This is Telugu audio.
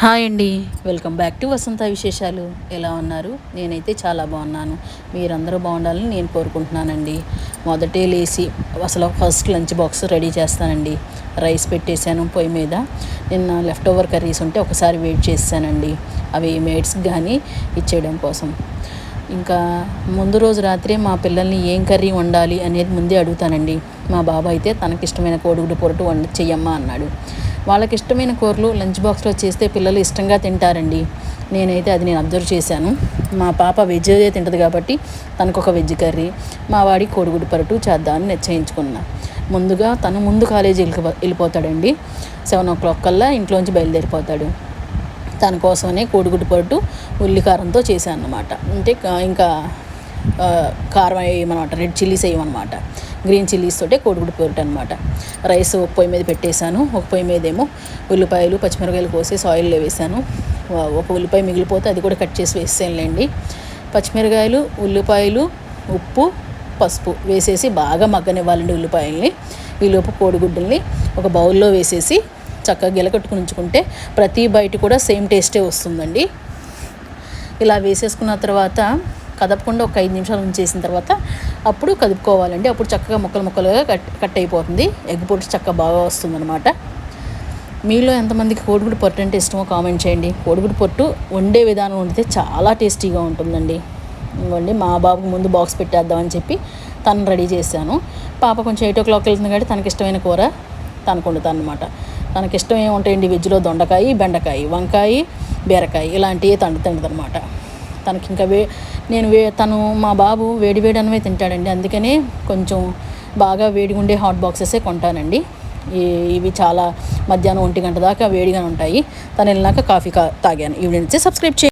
హాయ్ అండి, వెల్కమ్ బ్యాక్ టు వసంత విశేషాలు. ఎలా ఉన్నారు? నేనైతే చాలా బాగున్నాను. మీరందరూ బాగుండాలని నేను కోరుకుంటున్నానండి. మొదటే లేచి అసలు ఫస్ట్ లంచ్ బాక్స్ రెడీ చేస్తానండి. రైస్ పెట్టేశాను పొయ్యి మీద. నిన్న లెఫ్ట్ ఓవర్ కర్రీస్ ఉంటే ఒకసారి వెయిట్ చేశానండి, అవి మేడ్స్కి కానీ ఇచ్చేయడం కోసం. ఇంకా ముందు రోజు రాత్రే మా పిల్లల్ని ఏం కర్రీ వండాలి అనేది ముందే అడుగుతానండి. మా బాబు అయితే తనకిష్టమైన కోడిగుడ్డు పొరటు చెయ్యమ్మా అన్నాడు. వాళ్ళకి ఇష్టమైన కూరలు లంచ్ బాక్స్లో చేస్తే పిల్లలు ఇష్టంగా తింటారండి. నేను అబ్జర్వ్ చేశాను. మా పాప వెజ్ తింటుంది కాబట్టి తనకు ఒక వెజ్ కర్రీ, మా వాడి కోడిగుడ్డు పొరటు చేద్దామని నిశ్చయించుకున్నా. తను ముందు కాలేజీకి వెళ్ళిపోతాడండి. 7 o'clock కల్లా ఇంట్లోంచి బయలుదేరిపోతాడు. తన కోసమనే కోడిగుడ్డు పొరటు ఉల్లికారంతో చేశాను అన్నమాట. అంటే ఇంకా కారం వేయమన్నమాట, రెడ్ చిల్లీస్ వేయమన్నమాట. గ్రీన్ చిల్లీస్ తోటే కోడిగుడ్డు పొరటు అనమాట. రైస్ ఒక పొయ్యి మీద పెట్టేశాను. ఒక పొయ్యి మీద ఏమో ఉల్లిపాయలు పచ్చిమిరకాయలు కోసేసి ఆయిల్లో వేసాను. ఒక ఉల్లిపాయ మిగిలిపోతే అది కూడా కట్ చేసి వేసేయండి. పచ్చిమిరకాయలు, ఉల్లిపాయలు, ఉప్పు, పసుపు వేసేసి బాగా మగ్గనివ్వాలండి ఉల్లిపాయల్ని. ఈలోపు కోడిగుడ్డుల్ని ఒక బౌల్లో వేసేసి చక్కగా గిలకట్టుకుని ఉంచుకుంటే ప్రతి బయట కూడా సేమ్ టేస్టే వస్తుందండి. ఇలా వేసేసుకున్న తర్వాత కదపకుండా ఒక 5 నిమిషాలు ఉంచేసిన తర్వాత అప్పుడు కదుపుకోవాలండి. అప్పుడు చక్కగా ముక్కలుగా కట్ అయిపోతుంది. ఎగ్ పొట్టు చక్కగా బాగా వస్తుందన్నమాట. మీలో ఎంతమందికి కోడిగుడ్డు పొట్టు అంటే ఇష్టమో కామెంట్ చేయండి. కోడిగుడ్డు పొట్టు వండే విధానం వండితే చాలా టేస్టీగా ఉంటుందండి. ఇంకోండి, మా బాబుకి ముందు బాక్స్ పెట్టేద్దామని చెప్పి తను రెడీ చేశాను. పాప కొంచెం 8 o'clock వెళ్తుంది కాబట్టి తనకి ఇష్టమైన కూర తనకు వండుతాను అనమాట. తనకి ఇష్టం ఏముంటాయండి వెజ్లో దొండకాయ, బెండకాయ, వంకాయ, బీరకాయ ఇలాంటివి తండుతుందనమాట. తనకి ఇంకా తను మా బాబు వేడి అన్నమే తింటాడండి. అందుకనే కొంచెం బాగా వేడిగా ఉండే హాట్ బాక్సెసే కొంటానండి. ఇవి చాలా మధ్యాహ్నం 1 గంట దాకా వేడిగానే ఉంటాయి. తను వెళ్ళినాక కాఫీ తాగాను. ఈవినింగ్ సబ్స్క్రైబ్ చేయండి.